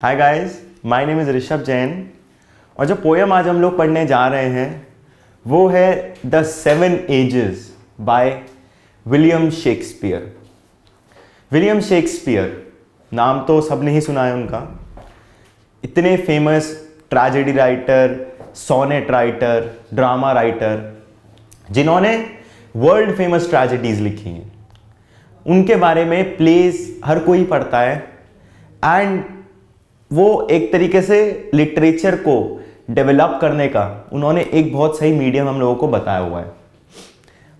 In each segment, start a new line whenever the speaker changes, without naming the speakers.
Hi guys, my name is Rishabh Jain और जो poem आज हम लोग पढ़ने जा रहे हैं वो है the seven ages by William Shakespeare. William Shakespeare नाम तो सबने ही सुना है उनका। इतने famous tragedy writer, sonnet writer, drama writer जिन्होंने वर्ल्ड फेमस ट्रेजेडीज लिखी हैं। उनके बारे में प्लेस हर कोई पढ़ता है एंड वो एक तरीके से लिटरेचर को डेवलप करने का उन्होंने एक बहुत सही मीडियम हम लोगों को बताया हुआ है।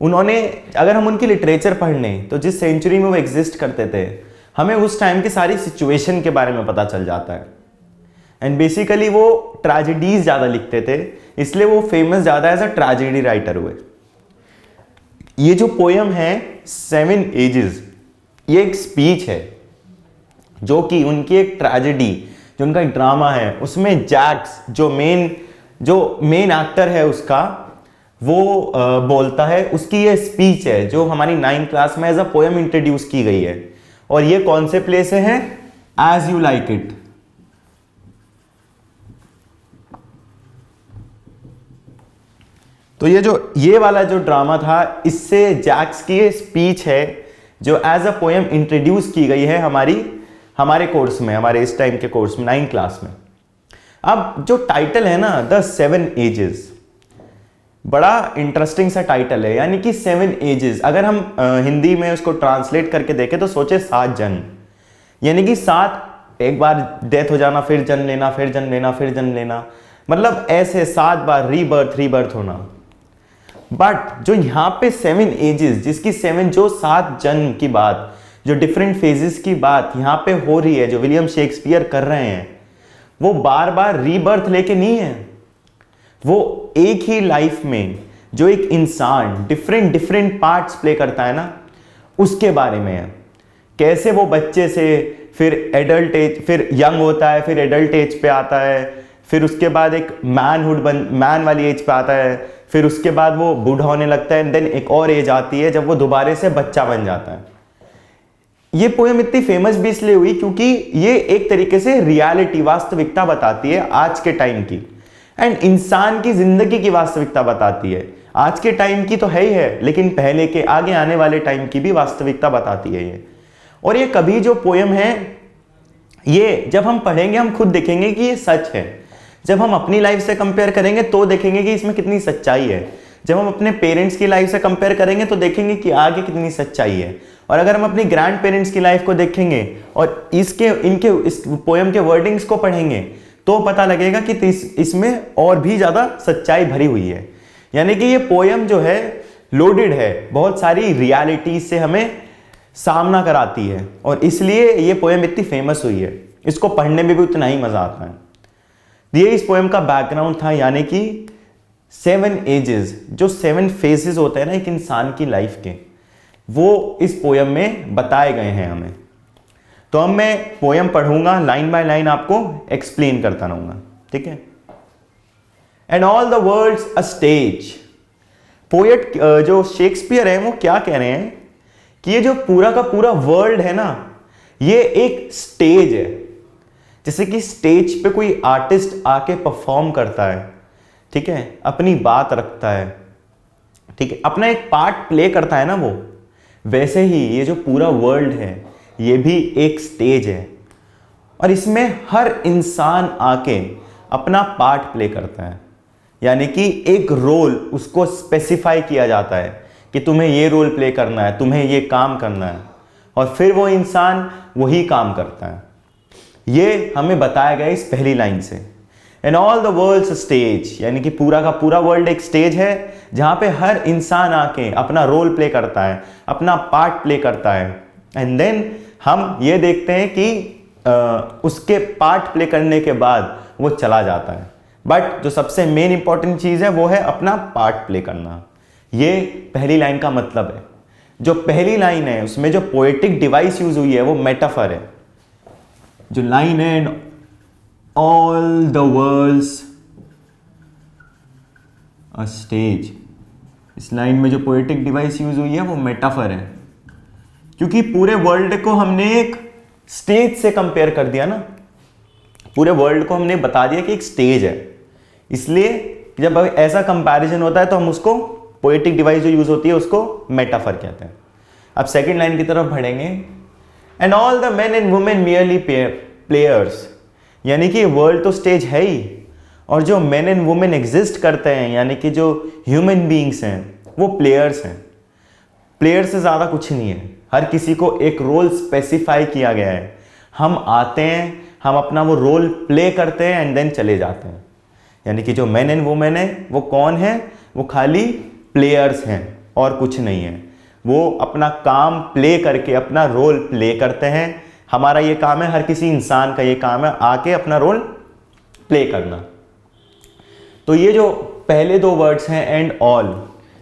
उन्होंने, अगर हम उनकी लिटरेचर पढ़ लें तो जिस सेंचुरी में वो एग्जिस्ट करते थे हमें उस टाइम की सारी सिचुएशन के बारे में पता चल जाता है। एंड बेसिकली वो ट्रेजेडीज ज़्यादा लिखते थे, इसलिए वो फेमस ज़्यादा एज अ ट्रेजेडी राइटर हुए। ये जो पोयम है सेवन एजेस, ये एक स्पीच है जो कि उनकी एक ट्रेजेडी, जो उनका एक ड्रामा है, उसमें जैक्स जो मेन एक्टर है उसका, वो बोलता है। उसकी ये स्पीच है जो हमारी 9th क्लास में एज अ पोएम इंट्रोड्यूस की गई है। और ये कौन से प्ले से है? As you like it. तो ये वाला जो ड्रामा था, इससे जैक्स की ये स्पीच है जो एज अ पोएम इंट्रोड्यूस की गई है हमारे कोर्स में, हमारे इस टाइम के कोर्स में 9th क्लास में। अब जो टाइटल है ना, द सेवन एजेस, बड़ा इंटरेस्टिंग सा टाइटल है। यानी कि सेवन एजेस, अगर हम हिंदी में उसको ट्रांसलेट करके देखें तो सोचे 7 जन्म। यानी कि 7, एक बार डेथ हो जाना, फिर जन्म लेना, फिर जन्म लेना, फिर जन्म लेना, मतलब ऐसे 7 बार रीबर्थ होना। बट जो यहाँ पे 7 एजेस, जिसकी 7 जो 7 जन्म की बात, जो डिफरेंट फेजेस की बात यहाँ पे हो रही है, जो विलियम शेक्सपियर कर रहे हैं, वो बार बार रीबर्थ लेके नहीं है। वो एक ही लाइफ में जो एक इंसान डिफरेंट पार्ट्स प्ले करता है ना, उसके बारे में है। कैसे वो बच्चे से फिर एडल्ट एज, फिर यंग होता है, फिर एडल्ट एज पे आता है, फिर उसके बाद एक मैन वाली एज पे आता है, फिर उसके बाद वो बूढ़ा होने लगता है, एंड देन एक और एज आती है जब वो दोबारा से बच्चा बन जाता है। ये पोएम इतनी फेमस भी इसलिए हुई क्योंकि ये एक तरीके से रियलिटी, वास्तविकता बताती है आज के टाइम की, एंड इंसान की जिंदगी की वास्तविकता बताती है। आज के टाइम की तो है ही है, लेकिन पहले के, आगे आने वाले टाइम की भी वास्तविकता बताती है ये। और ये कभी जो पोएम है, ये जब हम पढ़ेंगे हम खुद देखेंगे कि ये सच है। जब हम अपनी लाइफ से कंपेयर करेंगे तो देखेंगे कि इसमें कितनी सच्चाई है। जब हम अपने पेरेंट्स की लाइफ से कंपेयर करेंगे तो देखेंगे कि आगे कितनी सच्चाई है। और अगर हम अपनी ग्रैंड पेरेंट्स की लाइफ को देखेंगे और इस पोएम के वर्डिंग्स को पढ़ेंगे तो पता लगेगा कि इसमें और भी ज़्यादा सच्चाई भरी हुई है। यानी कि ये पोएम जो है लोडेड है, बहुत सारी रियलिटीज से हमें सामना कराती है, और इसलिए ये पोएम इतनी फेमस हुई है। इसको पढ़ने में भी उतना ही मज़ा आता है। ये इस पोएम का बैकग्राउंड था, यानी कि 7 एजेस, जो 7 फेजेस होते हैं ना एक इंसान की लाइफ के, वो इस पोएम में बताए गए हैं हमें। तो अब मैं पोएम पढ़ूंगा, लाइन बाय लाइन आपको एक्सप्लेन करता रहूंगा, ठीक है। And all the world's a stage. Poet जो शेक्सपियर है वो क्या कह रहे हैं कि ये जो पूरा का पूरा वर्ल्ड है ना, ये एक स्टेज है। जैसे कि स्टेज पे कोई आर्टिस्ट आके परफॉर्म करता है, ठीक है, अपनी बात रखता है, ठीक है, अपना एक पार्ट प्ले करता है ना, वो वैसे ही ये जो पूरा वर्ल्ड है ये भी एक स्टेज है। और इसमें हर इंसान आके अपना पार्ट प्ले करता है। यानी कि एक रोल उसको स्पेसिफाई किया जाता है कि तुम्हें ये रोल प्ले करना है, तुम्हें ये काम करना है, और फिर वो इंसान वही काम करता है। ये हमें बताया गया इस पहली लाइन से। And all the world's stage, यानी कि पूरा का पूरा वर्ल्ड एक स्टेज है जहां पे हर इंसान आके अपना रोल प्ले करता है, अपना पार्ट प्ले करता है। एंड देन हम ये देखते हैं कि उसके पार्ट प्ले करने के बाद वो चला जाता है। बट जो सबसे मेन इंपॉर्टेंट चीज है वो है अपना पार्ट प्ले करना। ये पहली लाइन का मतलब है। जो पहली लाइन है उसमें जो पोएटिक डिवाइस यूज हुई है वो मेटाफर है। जो लाइन है all the world's a stage, इस लाइन में जो पोएटिक डिवाइस यूज हुई है वो मेटाफर है, क्योंकि पूरे वर्ल्ड को हमने एक स्टेज से कंपेयर कर दिया ना। पूरे वर्ल्ड को हमने बता दिया कि एक स्टेज है। इसलिए जब ऐसा कंपैरिजन होता है तो हम उसको पोएटिक डिवाइस जो यूज होती है उसको मेटाफर कहते हैं। अब सेकंड लाइन की तरफ बढ़ेंगे। And all the main and women merely players, यानी कि वर्ल्ड तो स्टेज है ही, और जो मेन एंड वुमेन एग्जिस्ट करते हैं यानी कि जो ह्यूमन बीइंग्स हैं वो प्लेयर्स हैं। प्लेयर से ज़्यादा कुछ नहीं है, हर किसी को एक रोल स्पेसिफाई किया गया है। हम आते हैं, हम अपना वो रोल प्ले करते हैं एंड देन चले जाते हैं। यानी कि जो मेन एंड वुमेन है वो कौन है, वो खाली प्लेयर्स हैं और कुछ नहीं है। वो अपना काम प्ले करके अपना रोल प्ले करते हैं। हमारा ये काम है, हर किसी इंसान का ये काम है आके अपना रोल प्ले करना। तो ये जो पहले दो वर्ड्स हैं एंड ऑल,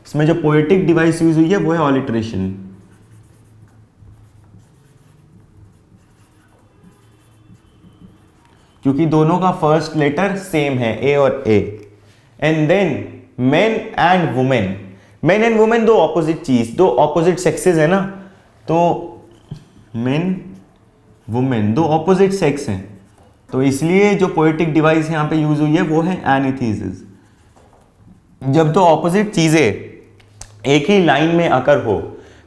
इसमें जो पोएटिक डिवाइस यूज हुई है वो है ऑलिट्रेशन। क्योंकि दोनों का फर्स्ट लेटर सेम है, ए और A. And then men and women, men and women दो ऑपोजिट चीज, दो ऑपोजिट सेक्सेस है ना, तो मेन वुमेन दो ऑपोजिट सेक्स हैं, तो इसलिए जो पोएटिक डिवाइस यहाँ पे यूज हुई है वो है एनीथीसिस। जब दो ऑपोजिट चीजें एक ही लाइन में अकर हो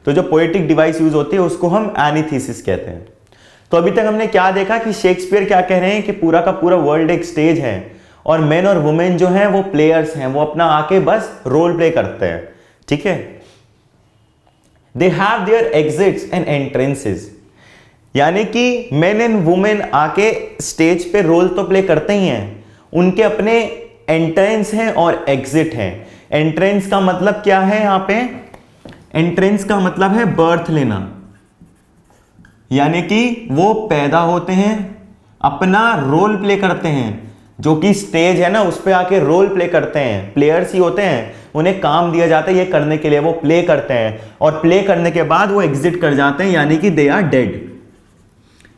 तो जो पोएटिक डिवाइस यूज होती है उसको हम एनीथीसिस कहते हैं। तो अभी तक हमने क्या देखा कि शेक्सपियर क्या कह रहे हैं कि पूरा का पूरा वर्ल्ड एक स्टेज है और मेन और वुमेन जो हैं वो प्लेयर्स हैं, वो अपना आके बस रोल प्ले करते हैं। ठीक है, they have their exits and entrances, यानी कि मेन एंड वुमेन आके स्टेज पे रोल तो प्ले करते ही हैं, उनके अपने एंट्रेंस हैं और एग्जिट हैं। एंट्रेंस का मतलब क्या है यहाँ पे, एंट्रेंस का मतलब है बर्थ लेना, यानी कि वो पैदा होते हैं, अपना रोल प्ले करते हैं, जो कि स्टेज है ना उस पे आके रोल प्ले करते हैं। प्लेयर्स ही होते हैं, उन्हें काम दिया जाता है ये करने के लिए, वो प्ले करते हैं और प्ले करने के बाद वो एग्जिट कर जाते हैं, यानी कि दे आर डेड।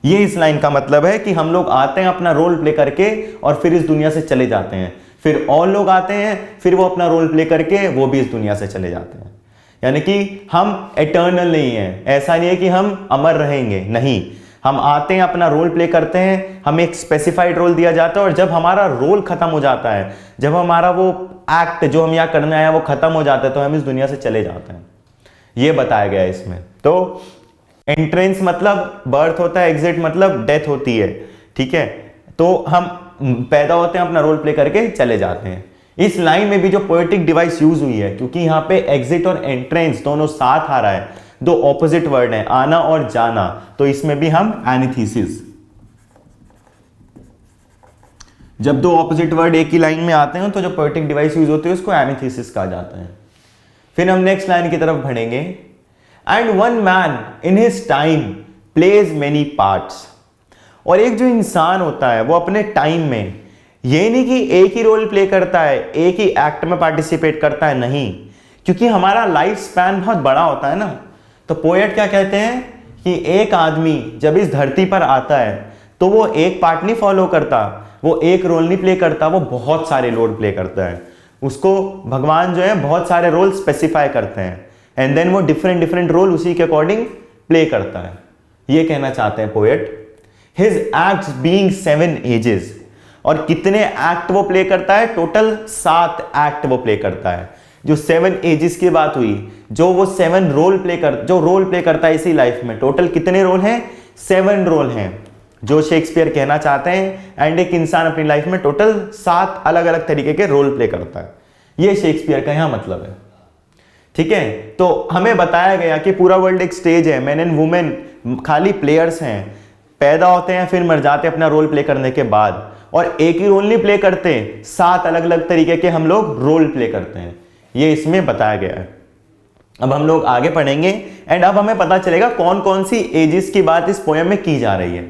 ये इस लाइन का मतलब है कि हम लोग आते हैं अपना रोल प्ले करके और फिर इस दुनिया से चले जाते हैं, फिर और लोग आते हैं, फिर वो अपना रोल प्ले करके वो भी इस दुनिया से चले जाते हैं। यानी कि हम एटर्नल नहीं है, ऐसा नहीं है कि हम अमर रहेंगे, नहीं, हम आते हैं अपना रोल प्ले करते हैं, हमें एक स्पेसिफाइड रोल दिया जाता है और जब हमारा रोल खत्म हो जाता है, जब हमारा वो एक्ट जो हम यहाँ करने आए वो खत्म हो जाता है तो हम इस दुनिया से चले जाते हैं। ये बताया गया है इसमें। तो एंट्रेंस मतलब बर्थ होता है, एग्जिट मतलब डेथ होती है। ठीक है, तो हम पैदा होते हैं, अपना रोल प्ले करके चले जाते हैं। इस लाइन में भी जो पोएटिक डिवाइस यूज हुई है, क्योंकि यहाँ पे एग्जिट और एंट्रेंस दोनों साथ आ रहा है, दो ऑपोजिट वर्ड है, आना और जाना, तो इसमें भी हम एनीथीसिस, जब दो ऑपोजिट वर्ड एक ही लाइन में आते हैं तो जो पोएटिक डिवाइस यूज होती है उसको एनीथीसिस कहा जाता है। फिर हम नेक्स्ट लाइन की तरफ बढ़ेंगे। And one man in his time plays many parts, और एक जो इंसान होता है वो अपने टाइम में, ये नहीं कि एक ही रोल प्ले करता है, एक ही एक्ट में पार्टिसिपेट करता है, नहीं, क्योंकि हमारा लाइफ स्पैन बहुत बड़ा होता है ना। तो पोएट क्या कहते हैं कि एक आदमी जब इस धरती पर आता है तो वो एक पार्ट नहीं फॉलो करता, वो एक रोल नहीं प्ले करता, वो बहुत सारे रोल प्ले करता है। उसको भगवान जो है बहुत सारे रोल स्पेसिफाई करते हैं एंड देन वो डिफरेंट डिफरेंट रोल उसी के अकॉर्डिंग प्ले करता है। ये कहना चाहते हैं poet. His acts being 7 ages, और कितने एक्ट वो प्ले करता है, टोटल 7 एक्ट वो प्ले करता है। जो 7 एजेस की बात हुई, जो वो 7 रोल प्ले जो रोल प्ले करता है इसी लाइफ में, टोटल कितने रोल हैं, 7 रोल हैं जो शेक्सपियर कहना चाहते हैं। एंड एक इंसान अपनी लाइफ में टोटल 7 अलग अलग तरीके के रोल प्ले करता है, ये शेक्सपियर का यहां मतलब है। ठीक है, तो हमें बताया गया कि पूरा वर्ल्ड एक स्टेज है, मेन एंड वुमेन खाली प्लेयर्स हैं, पैदा होते हैं फिर मर जाते हैं अपना रोल प्ले करने के बाद, और एक ही रोल नहीं प्ले करते, 7 अलग अलग तरीके के हम लोग रोल प्ले करते हैं, ये इसमें बताया गया है। अब हम लोग आगे पढ़ेंगे एंड अब हमें पता चलेगा कौन कौन सी एजेस की बात इस पोएम में की जा रही है।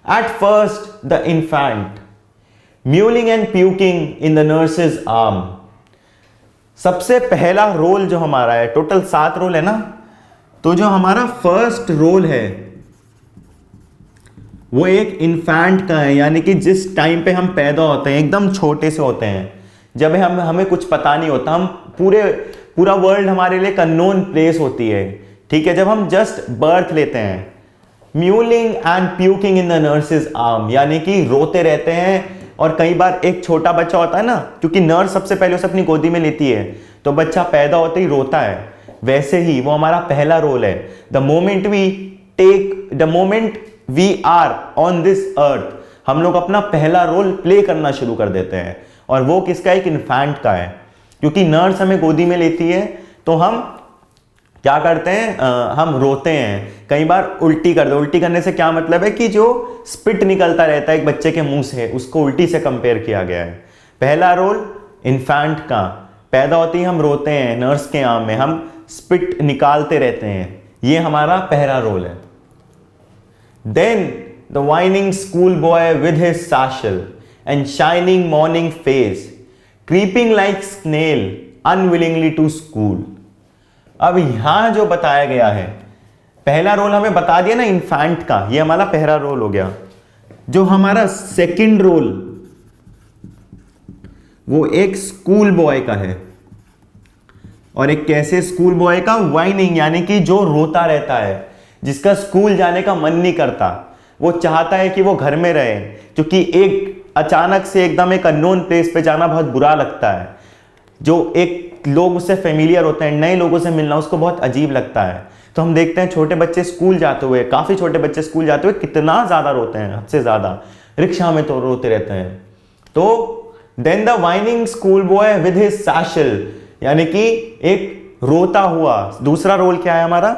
At first the infant mewling and puking in the nurses arm, सबसे पहला रोल जो हमारा है, टोटल 7 रोल है ना, तो जो हमारा फर्स्ट रोल है वो एक इन्फेंट का है, यानी कि जिस टाइम पे हम पैदा होते हैं, एकदम छोटे से होते हैं, जब हमें कुछ पता नहीं होता, हम पूरा वर्ल्ड हमारे लिए एक अननोन प्लेस होती है। ठीक है, जब हम जस्ट बर्थ लेते हैं, mewling and puking in the nurses arm, यानी कि रोते रहते हैं। और कई बार एक छोटा बच्चा होता है ना, क्योंकि नर्स सबसे पहले उसे अपनी गोदी में लेती है, तो बच्चा पैदा होते ही रोता है, वैसे ही वो हमारा पहला रोल है। The moment we are on this earth, हम लोग अपना पहला रोल प्ले करना शुरू कर देते हैं, और वो किसका, एक इन्फेंट का है। क्योंकि नर्स हमें गोदी में लेती है तो हम क्या करते हैं, हम रोते हैं, कई बार उल्टी कर दो। उल्टी करने से क्या मतलब है कि जो स्पिट निकलता रहता है एक बच्चे के मुंह से, उसको उल्टी से कंपेयर किया गया है। पहला रोल इन्फेंट का, पैदा होते ही हम रोते हैं, नर्स के आर्म में हम स्पिट निकालते रहते हैं, ये हमारा पहला रोल है। Then the whining school boy with his satchel and shining morning face creeping like snail unwillingly to school. अब यहां जो बताया गया है, पहला रोल हमें बता दिया ना इन्फेंट का, ये हमारा पहला रोल हो गया। जो हमारा सेकंड रोल वो एक स्कूल बॉय का है, और एक कैसे स्कूल बॉय का, वाइनिंग, यानी कि जो रोता रहता है, जिसका स्कूल जाने का मन नहीं करता, वो चाहता है कि वो घर में रहे, क्योंकि एक अचानक से एकदम एक अननोन प्लेस पे जाना बहुत बुरा लगता है। जो एक लोग उससे फेमिलियर होते हैं, नए लोगों से मिलना उसको बहुत अजीब लगता है। तो हम देखते हैं छोटे बच्चे स्कूल जाते हुए, काफी छोटे बच्चे स्कूल जाते हुए कितना ज्यादा रोते हैं, हद से ज्यादा, रिक्शा में तो रोते रहते हैं। तो then the whining school boy with his satchel, यानी कि एक रोता हुआ। दूसरा रोल क्या है हमारा,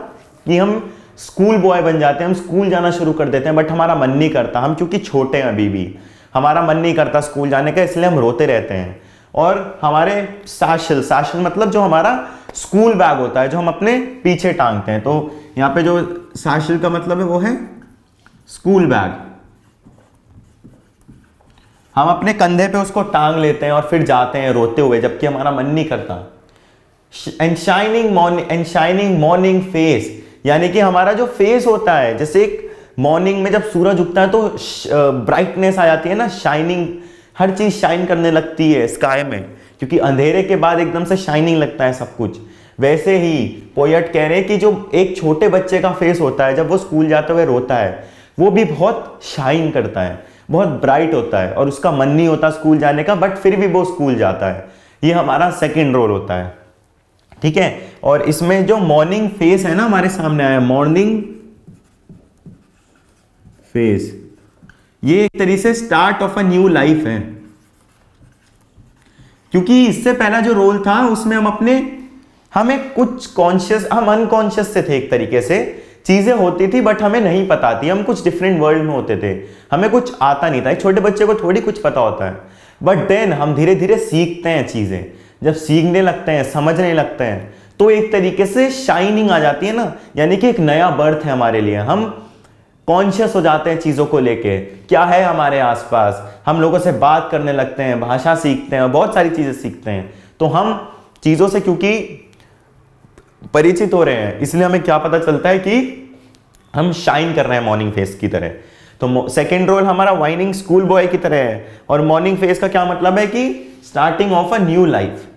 कि हम स्कूल बॉय बन जाते हैं, हम स्कूल जाना शुरू कर देते हैं, बट हमारा मन नहीं करता, हम चूंकि छोटे हैं अभी भी, हमारा मन नहीं करता स्कूल जाने का, इसलिए हम रोते रहते हैं। और हमारे सैशल, सैशल मतलब जो हमारा स्कूल बैग होता है, जो हम अपने पीछे टांगते हैं, तो यहां पे जो सैशल का मतलब है वो है स्कूल बैग, हम अपने कंधे पे उसको टांग लेते हैं और फिर जाते हैं रोते हुए, जबकि हमारा मन नहीं करता। एंड शाइनिंग मॉर्निंग फेस, यानी कि हमारा जो फेस होता है, जैसे एक मॉर्निंग में जब सूरज उगता है तो ब्राइटनेस आ जाती है ना, शाइनिंग, हर चीज शाइन करने लगती है स्काई में, क्योंकि अंधेरे के बाद एकदम से शाइनिंग लगता है सब कुछ। वैसे ही पोएट कह रहे हैं कि जो एक छोटे बच्चे का फेस होता है जब वो स्कूल जाते हुए रोता है, वो भी बहुत शाइन करता है, बहुत ब्राइट होता है, और उसका मन नहीं होता स्कूल जाने का, बट फिर भी वो स्कूल जाता है। ये हमारा सेकंड रोल होता है, ठीक है। और इसमें जो मॉर्निंग फेस है ना हमारे सामने आया, मॉर्निंग फेस, ये एक तरीके से start of a new life है, क्योंकि इससे पहला जो रोल था उसमें हमें कुछ कॉन्शियस, हम अनकॉन्शियस से थे, एक तरीके से चीजें होती थी बट हमें नहीं पता थी, हम कुछ डिफरेंट वर्ल्ड में होते थे, हमें कुछ आता नहीं था। एक छोटे बच्चे को थोड़ी कुछ पता होता है, बट देन हम धीरे धीरे सीखते हैं चीजें, जब सीखने लगते हैं, समझने लगते हैं, तो एक तरीके से शाइनिंग आ जाती है ना, यानी कि एक नया बर्थ है हमारे लिए, हम कॉन्शियस हो जाते हैं चीजों को लेके, क्या है हमारे आसपास, हम लोगों से बात करने लगते हैं, भाषा सीखते हैं, बहुत सारी चीजें सीखते हैं। तो हम चीजों से क्योंकि परिचित हो रहे हैं, इसलिए हमें क्या पता चलता है कि हम शाइन कर रहे हैं मॉर्निंग फेस की तरह। तो सेकेंड रोल हमारा वाइनिंग स्कूल बॉय की तरह है, और मॉर्निंग फेस का क्या मतलब है कि starting of a new life.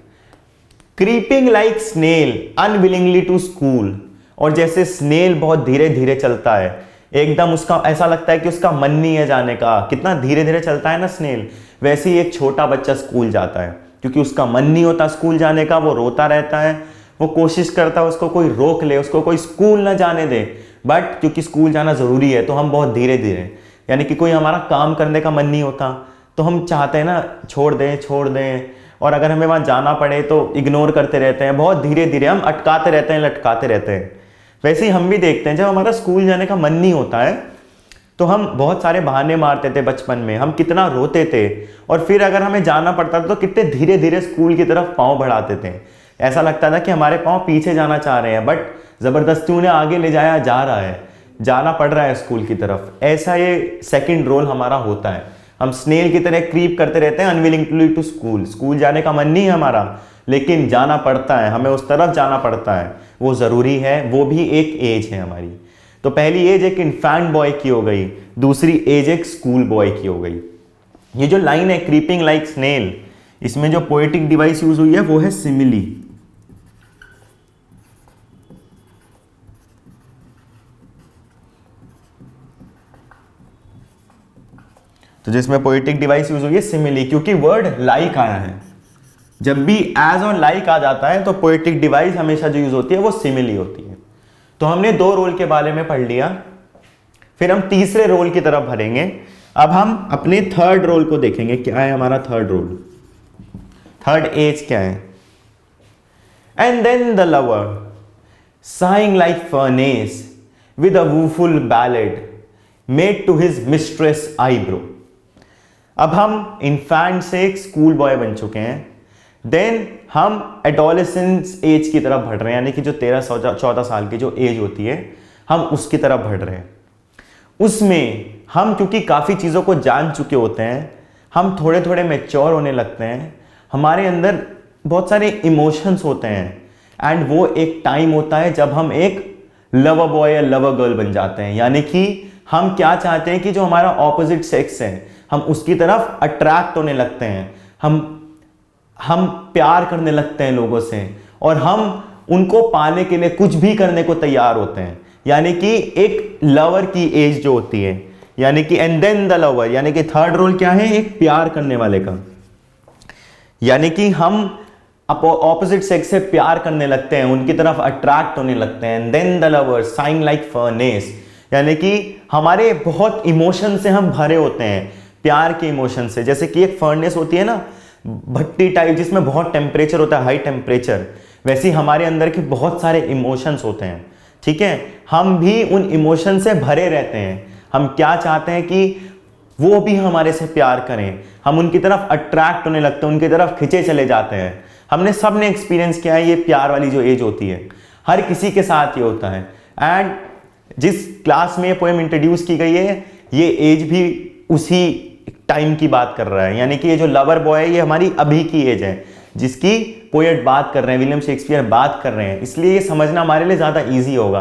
Creeping like snail unwillingly to school, और जैसे स्नेल बहुत धीरे धीरे चलता है, एकदम उसका ऐसा लगता है कि उसका मन नहीं है जाने का, कितना धीरे धीरे चलता है ना स्नेल, वैसे ही एक छोटा बच्चा स्कूल जाता है, क्योंकि उसका मन नहीं होता स्कूल जाने का, वो रोता रहता है, वो कोशिश करता है उसको कोई रोक ले, उसको कोई स्कूल ना जाने दे, बट क्योंकि स्कूल जाना जरूरी है तो हम बहुत धीरे धीरे, यानी कि कोई हमारा काम करने का मन नहीं होता तो हम चाहते हैं ना छोड़ दें, और अगर हमें वहां जाना पड़े तो इग्नोर करते रहते हैं, बहुत धीरे धीरे हम अटकाते रहते हैं, लटकाते रहते हैं। वैसे ही हम भी देखते हैं, जब हमारा स्कूल जाने का मन नहीं होता है तो हम बहुत सारे बहाने मारते थे बचपन में, हम कितना रोते थे, और फिर अगर हमें जाना पड़ता था तो कितने धीरे धीरे स्कूल की तरफ पाँव बढ़ाते थे, ऐसा लगता था कि हमारे पाँव पीछे जाना चाह रहे हैं, बट जबरदस्ती उन्हें आगे ले जाया जा रहा है, जाना पड़ रहा है स्कूल की तरफ। ऐसा ये सेकंड रोल हमारा होता है, हम स्नेल की तरह क्रीप करते रहते हैं अनविलिंगली टू स्कूल, स्कूल जाने का मन नहीं है हमारा, लेकिन जाना पड़ता है, हमें उस तरफ जाना पड़ता है, वो जरूरी है, वो भी एक एज है हमारी। तो पहली एज एक इन्फेंट बॉय की हो गई, दूसरी एज एक स्कूल बॉय की हो गई। ये जो लाइन है क्रीपिंग लाइक स्नेल, इसमें जो पोएटिक डिवाइस यूज हुई है वो है सिमिली। तो जिसमें पोएटिक डिवाइस यूज हुई है सिमिली, क्योंकि वर्ड लाइक आया है। जब भी एज और लाइक आ जाता है तो पोएटिक डिवाइस हमेशा जो यूज होती है वो सिमिली होती है। तो हमने 2 रोल के बारे में पढ़ लिया, फिर हम तीसरे रोल की तरफ भरेंगे। अब हम अपने थर्ड रोल को देखेंगे, क्या है हमारा थर्ड रोल, थर्ड एज क्या है। And then the lover sighing like furnace with a woeful ballad made to his mistress eyebrow। अब हम इन्फेंट से एक स्कूल बॉय बन चुके हैं, देन हम एडोलेसेंस एज की तरफ बढ़ रहे हैं, यानी कि जो 13-14 साल की जो एज होती है हम उसकी तरफ बढ़ रहे हैं। उसमें हम क्योंकि काफ़ी चीज़ों को जान चुके होते हैं, हम थोड़े थोड़े मैच्योर होने लगते हैं, हमारे अंदर बहुत सारे इमोशंस होते हैं, एंड वो एक टाइम होता है जब हम एक लवर बॉय या लवर गर्ल बन जाते हैं। यानी कि हम क्या चाहते हैं कि जो हमारा ऑपोजिट सेक्स है हम उसकी तरफ अट्रैक्ट होने लगते हैं, हम प्यार करने लगते हैं लोगों से, और हम उनको पाने के लिए कुछ भी करने को तैयार होते हैं। यानी कि एक लवर की एज जो होती है, यानी कि एंड देन द लवर, यानी कि थर्ड रोल क्या है, एक प्यार करने वाले का। यानी कि हम ऑपोजिट सेक्स से प्यार करने लगते हैं, उनकी तरफ अट्रैक्ट होने लगते हैं। Then the lover sighing like furnace, यानी कि हमारे बहुत इमोशन से हम भरे होते हैं, प्यार के इमोशन से। जैसे कि एक फर्नेस होती है ना, भट्टी टाइप, जिसमें बहुत टेम्परेचर होता है, हाई टेम्परेचर, वैसे ही हमारे अंदर के बहुत सारे इमोशंस होते हैं। ठीक है, हम भी उन इमोशन से भरे रहते हैं। हम क्या चाहते हैं कि वो भी हमारे से प्यार करें, हम उनकी तरफ अट्रैक्ट होने लगते हैं, उनकी तरफ खिंचे चले जाते हैं। हमने सब ने एक्सपीरियंस किया है, ये प्यार वाली जो एज होती है हर किसी के साथ ये होता है। एंड जिस क्लास में ये पोएम इंट्रोड्यूस की गई है, ये एज भी उसी टाइम की बात कर रहा है। यानी कि ये जो लवर बॉय है ये हमारी अभी की एज है, जिसकी पोएट बात कर रहे हैं, विलियम शेक्सपियर बात कर रहे हैं। इसलिए ये समझना हमारे लिए ज़्यादा ईजी होगा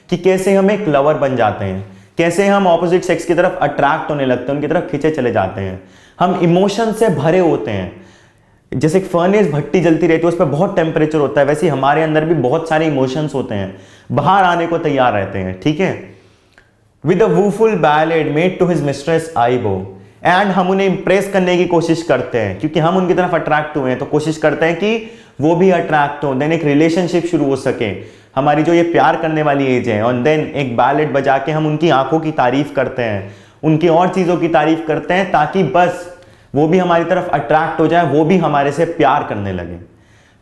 कि कैसे हम एक लवर बन जाते हैं, कैसे हम ऑपोजिट सेक्स की तरफ अट्रैक्ट होने लगते हैं, उनकी तरफ खींचे चले जाते हैं। हम इमोशन से भरे होते हैं। जैसे एक फर्नेस भट्टी जलती रहती है, उस पर बहुत टेम्परेचर होता है, वैसे हमारे अंदर भी बहुत सारे इमोशंस होते हैं, बाहर आने को तैयार रहते हैं। ठीक है, with a woeful ballad made to his mistress eyebrow, and हम उन्हें इंप्रेस करने की कोशिश करते हैं, क्योंकि हम उनकी तरफ अट्रैक्ट हुए हैं तो कोशिश करते हैं कि वो भी अट्रैक्ट हो, देन एक रिलेशनशिप शुरू हो सके। हमारी जो ये प्यार करने वाली एज है, और देन एक बैलेड बजा के हम उनकी आंखों की तारीफ करते हैं, उनकी और चीज़ों की तारीफ करते हैं, ताकि बस वो भी हमारी तरफ अट्रैक्ट हो जाए, वो भी हमारे से प्यार करने लगे।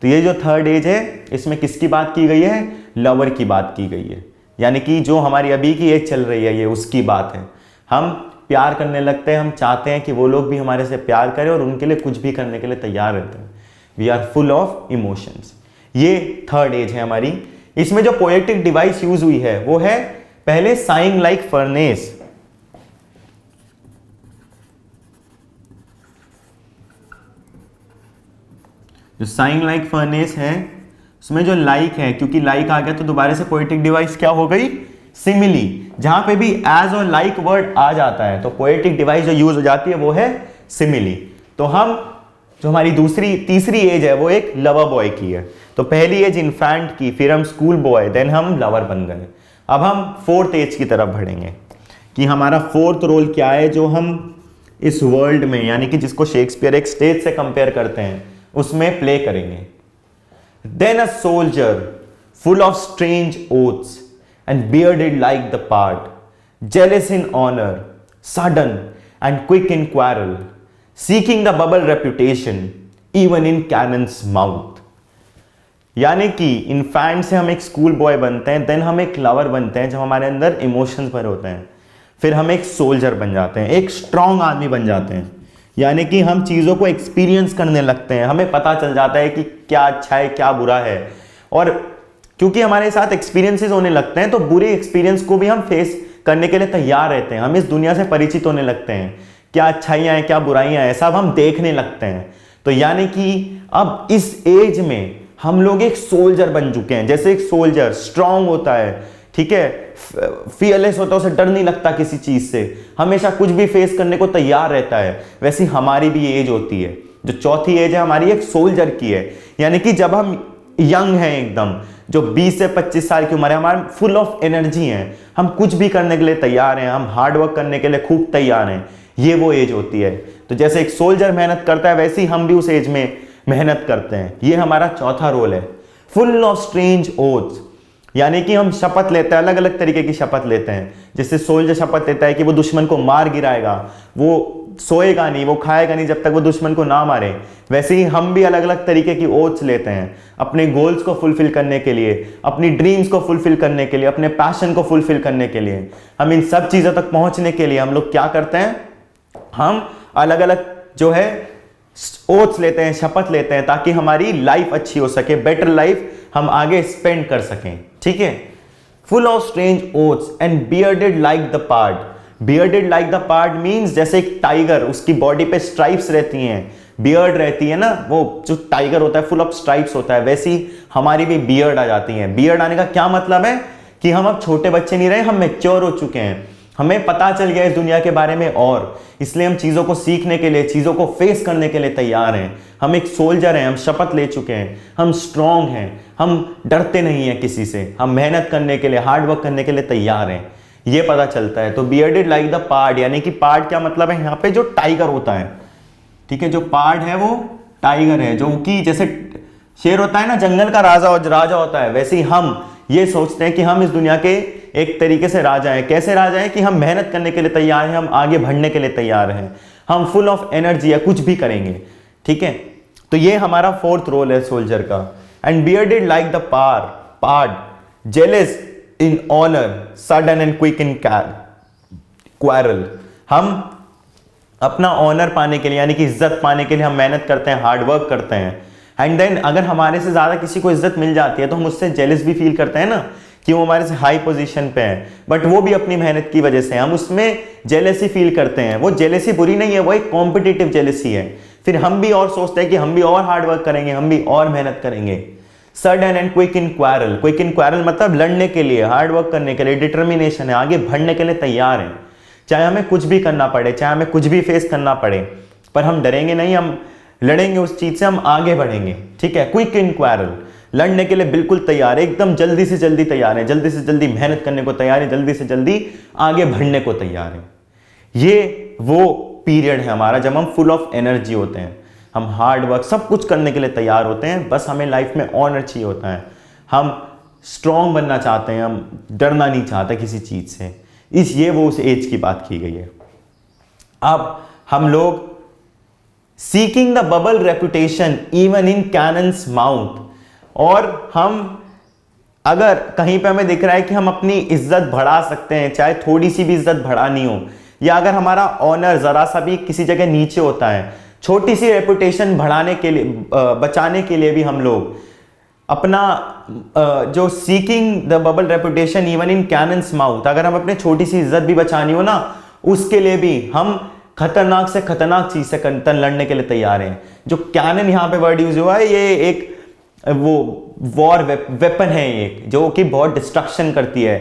तो ये जो थर्ड एज है, इसमें किसकी बात की गई है, लवर की बात की गई है। यानी कि जो हमारी अभी की एज चल रही है ये उसकी बात है। हम प्यार करने लगते हैं, हम चाहते हैं कि वो लोग भी हमारे से प्यार करें और उनके लिए कुछ भी करने के लिए तैयार रहते हैं। We are full of emotions. ये थर्ड एज है हमारी। इसमें जो पोएटिक डिवाइस यूज हुई है वो है पहले साइंग लाइक फर्नेस। जो साइंग लाइक फर्नेस है उसमें जो लाइक है, क्योंकि लाइक आ गया तो दोबारा से पोएटिक डिवाइस क्या हो गई, सिमिली। जहां पे भी एज और लाइक वर्ड आ जाता है तो पोएटिक डिवाइस जो यूज हो जाती है वो है सिमिली। तो हम जो हमारी तीसरी एज है वो एक लवर बॉय की है। तो पहली एज इन्फेंट की, फिर हम स्कूल बॉय, देन हम लवर बन गए। अब हम फोर्थ एज की तरफ बढ़ेंगे कि हमारा फोर्थ रोल क्या है जो हम इस वर्ल्ड में, यानी कि जिसको शेक्सपियर एक स्टेज से कंपेयर करते हैं, उसमें प्ले करेंगे। Then a soldier full of strange oaths and bearded like the pard, jealous in honour, sudden and quick in quarrel, seeking the bubble reputation even in cannon's mouth. यानी कि infant से हम एक school boy बनते हैं, then हम एक lover बनते हैं जब हमारे अंदर इमोशंस भरे होते हैं, फिर हम एक सोल्जर बन जाते हैं, एक स्ट्रांग आदमी बन जाते हैं। यानी कि हम चीज़ों को एक्सपीरियंस करने लगते हैं, हमें पता चल जाता है कि क्या अच्छा है क्या बुरा है, और क्योंकि हमारे साथ एक्सपीरियंसेस होने लगते हैं तो बुरे एक्सपीरियंस को भी हम फेस करने के लिए तैयार रहते हैं। हम इस दुनिया से परिचित होने लगते हैं, क्या अच्छाइयाँ हैं क्या बुराइयाँ हैं, सब हम देखने लगते हैं। तो यानी कि अब इस एज में हम लोग एक सोल्जर बन चुके हैं। जैसे एक सोल्जर स्ट्रांग होता है, ठीक है, फियरलेस होता है, उसे डर नहीं लगता किसी चीज से, हमेशा कुछ भी फेस करने को तैयार रहता है, वैसी हमारी भी एज होती है। जो चौथी एज है हमारी एक सोल्जर की है। यानी कि जब हम यंग हैं एकदम, जो 20 से 25 साल की उम्र है, हमारे फुल ऑफ एनर्जी हैं, हम कुछ भी करने के लिए तैयार हैं, हम हार्ड वर्क करने के लिए खूब तैयार हैं, ये वो एज होती है। तो जैसे एक सोल्जर मेहनत करता है वैसे ही हम भी उस एज में मेहनत करते हैं। ये हमारा चौथा रोल है, फुल ऑफ स्ट्रेंज ओथ्स, यानी कि हम शपथ लेते हैं, अलग अलग तरीके की शपथ लेते हैं। जैसे सोल्जर शपथ लेता है कि वो दुश्मन को मार गिराएगा, वो सोएगा नहीं, वो खाएगा नहीं जब तक वो दुश्मन को ना मारे। वैसे ही हम भी अलग अलग तरीके की ओथ्स लेते हैं अपने गोल्स को फुलफिल करने के लिए, अपनी ड्रीम्स को फुलफिल करने के लिए, अपने पैशन को फुलफिल करने के लिए। हम इन सब चीज़ों तक पहुंचने के लिए हम लोग क्या करते हैं, हम अलग अलग जो है ओथ्स लेते हैं, शपथ लेते हैं, ताकि हमारी लाइफ अच्छी हो सके, बेटर लाइफ हम आगे स्पेंड कर सकें। ठीक है, full of strange oaths and bearded like the pard. Bearded like the pard means जैसे एक टाइगर, उसकी बॉडी पे स्ट्राइप्स रहती हैं, बियर्ड रहती है ना, वो जो टाइगर होता है फुल ऑफ स्ट्राइप्स होता है, वैसी हमारी भी बियर्ड आ जाती है। बियर्ड आने का क्या मतलब है कि हम अब छोटे बच्चे नहीं रहे, हम मैच्योर हो चुके हैं, हमें पता चल गया इस दुनिया के बारे में, और इसलिए हम चीज़ों को सीखने के लिए, चीज़ों को फेस करने के लिए तैयार हैं। हम एक सोल्जर हैं, हम शपथ ले चुके हैं, हम स्ट्रांग हैं, हम डरते नहीं हैं किसी से, हम मेहनत करने के लिए, हार्ड वर्क करने के लिए तैयार हैं, ये पता चलता है। तो बियर्डेड लाइक द पार्ड, यानी कि पार्ड क्या मतलब है यहाँ पे, जो टाइगर होता है। ठीक है, जो पार्ड है वो टाइगर है, जो कि जैसे शेर होता है ना, जंगल का राजा होता है, वैसे ही हम ये सोचते हैं कि हम इस दुनिया के एक तरीके से राजा हैं। कैसे राजा हैं कि हम मेहनत करने के लिए तैयार हैं, हम आगे बढ़ने के लिए तैयार हैं, हम फुल ऑफ एनर्जी है, कुछ भी करेंगे। ठीक है, तो ये हमारा फोर्थ रोल है सोल्जर का। And bearded like the pard, jealous in honour, sudden and quick in quarrel. हम अपना ऑनर पाने के लिए, यानी कि इज्जत पाने के लिए हम मेहनत करते हैं, हार्ड वर्क करते हैं। एंड देन अगर हमारे से ज्यादा किसी को इज्जत मिल जाती है तो हम उससे जेलस भी फील करते हैं ना, कि वो हमारे से हाई पोजीशन पे है, बट वो भी अपनी मेहनत की वजह से, हम उसमें जेलसी फील करते हैं। वो जेलसी बुरी नहीं है, वो एक कॉम्पिटिटिव जेलसी है। फिर हम भी और सोचते हैं कि हम भी और हार्ड वर्क करेंगे, हम भी और मेहनत करेंगे। Sudden and quick in quarrel, quick in quarrel मतलब लड़ने के लिए, हार्ड वर्क करने के लिए, डिटर्मिनेशन है, आगे बढ़ने के लिए तैयार है, चाहे हमें कुछ भी करना पड़े, चाहे हमें कुछ भी फेस करना पड़े, पर हम डरेंगे नहीं, हम लड़ेंगे उस चीज से, हम आगे बढ़ेंगे। ठीक है, क्विक इन क्वारल, लड़ने के लिए बिल्कुल तैयार है, एकदम जल्दी से जल्दी तैयार है, जल्दी से जल्दी मेहनत करने को तैयार है, जल्दी से जल्दी आगे बढ़ने को तैयार है। ये वो पीरियड है हमारा जब हम फुल ऑफ एनर्जी होते हैं, हम हार्ड वर्क सब कुछ करने के लिए तैयार होते हैं, बस हमें लाइफ में ऑनर चाहिए होता है, हम स्ट्रांग बनना चाहते हैं, हम डरना नहीं चाहते किसी चीज से। ये वो उस एज की बात की गई है। अब हम लोग seeking the bubble reputation even in cannon's mouth, और हम अगर कहीं पे हमें दिख रहा है कि हम अपनी इज्जत बढ़ा सकते हैं, चाहे थोड़ी सी भी इज्जत बढ़ानी हो, या अगर हमारा ऑनर जरा सा भी किसी जगह नीचे होता है, छोटी सी रेपुटेशन बढ़ाने के लिए, बचाने के लिए भी हम लोग अपना जो seeking the bubble reputation even in cannon's mouth, अगर हम अपने छोटी सी इज्जत भी बचानी हो ना, उसके लिए भी हम खतरनाक से खतरनाक चीज से लड़ने के लिए तैयार हैं। जो कैनन यहाँ पे वर्ड यूज हुआ है, ये एक वो वॉर वेपन है एक, जो कि बहुत डिस्ट्रक्शन करती है।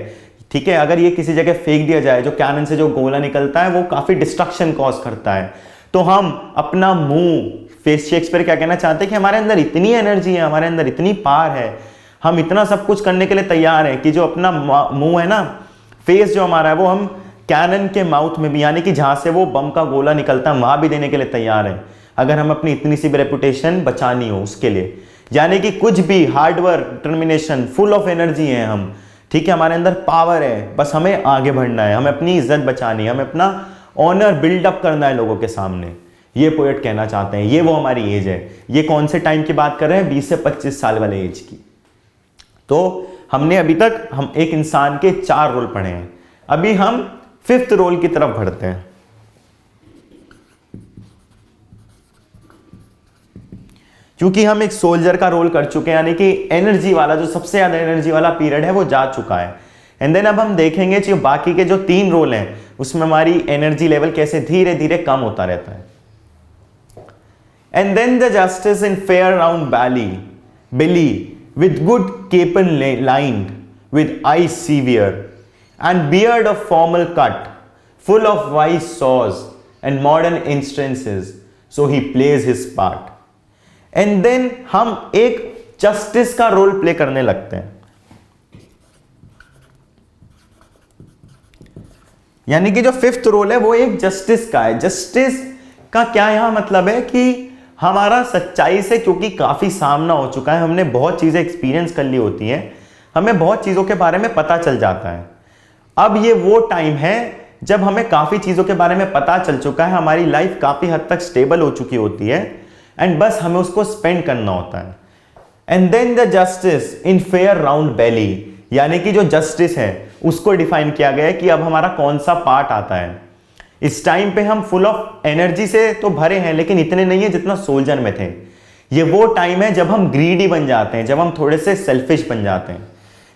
ठीक है, अगर ये किसी जगह फेंक दिया जाए, जो कैनन से जो गोला निकलता है वो काफी डिस्ट्रक्शन कॉज करता है। तो हम अपना मुंह, शेक्सपियर क्या कहना चाहते हैं कि हमारे अंदर इतनी एनर्जी है, हमारे अंदर इतनी पावर है, हम इतना सब कुछ करने के लिए तैयार हैं कि जो अपना मुंह है ना, फेस जो हमारा है, वो हम कैनन के माउथ में भी, यानी कि जहां से वो बम का गोला निकलता है वहां भी देने के लिए तैयार है, अगर हम अपनी इतनी सी भी रेपुटेशन बचानी हो उसके लिए। यानी कि कुछ भी hard work, determination, full of energy है हम। ठीक है, हमारे अंदर पावर है, बस हमें आगे बढ़ना है, हमें अपनी इज्जत बचानी है, हमें अपना ऑनर बिल्डअप करना है लोगों के सामने। ये पोएट कहना चाहते हैं, ये वो हमारी एज है। ये कौन से टाइम की बात कर रहे हैं? 20 से 25 साल वाले एज की। तो हमने अभी तक हम एक इंसान के 4 रोल पढ़े हैं, अभी हम 5th रोल की तरफ बढ़ते हैं। क्योंकि हम एक सोल्जर का रोल कर चुके हैं, यानी कि एनर्जी वाला, जो सबसे ज्यादा एनर्जी वाला पीरियड है वो जा चुका है। एंड देन अब हम देखेंगे कि बाकी के जो 3 रोल हैं उसमें हमारी एनर्जी लेवल कैसे धीरे धीरे कम होता रहता है। And then the justice in fair round belly with good capon lined with eyes severe and beard of formal cut, full of wise saws and modern instances, so he plays his part. And then हम एक justice का role play करने लगते हैं। यानी कि जो fifth role है वो एक जस्टिस का है। जस्टिस का क्या यहाँ मतलब है कि हमारा सच्चाई से क्योंकि काफी सामना हो चुका है, हमने बहुत चीजें एक्सपीरियंस कर ली होती हैं, हमें बहुत चीजों के बारे में पता चल जाता है। अब ये वो टाइम है जब हमें काफी चीजों के बारे में पता चल चुका है, हमारी लाइफ काफी हद तक स्टेबल हो चुकी होती है, एंड बस हमें उसको स्पेंड करना होता है। And then the justice in fair round belly, यानी कि जो जस्टिस है उसको डिफाइन किया गया है कि अब हमारा कौन सा पार्ट आता है। इस टाइम पे हम फुल ऑफ एनर्जी से तो भरे हैं, लेकिन इतने नहीं है जितना सोल्जर में थे। ये वो टाइम है जब हम ग्रीडी बन जाते हैं, जब हम थोड़े से सेल्फिश बन जाते हैं।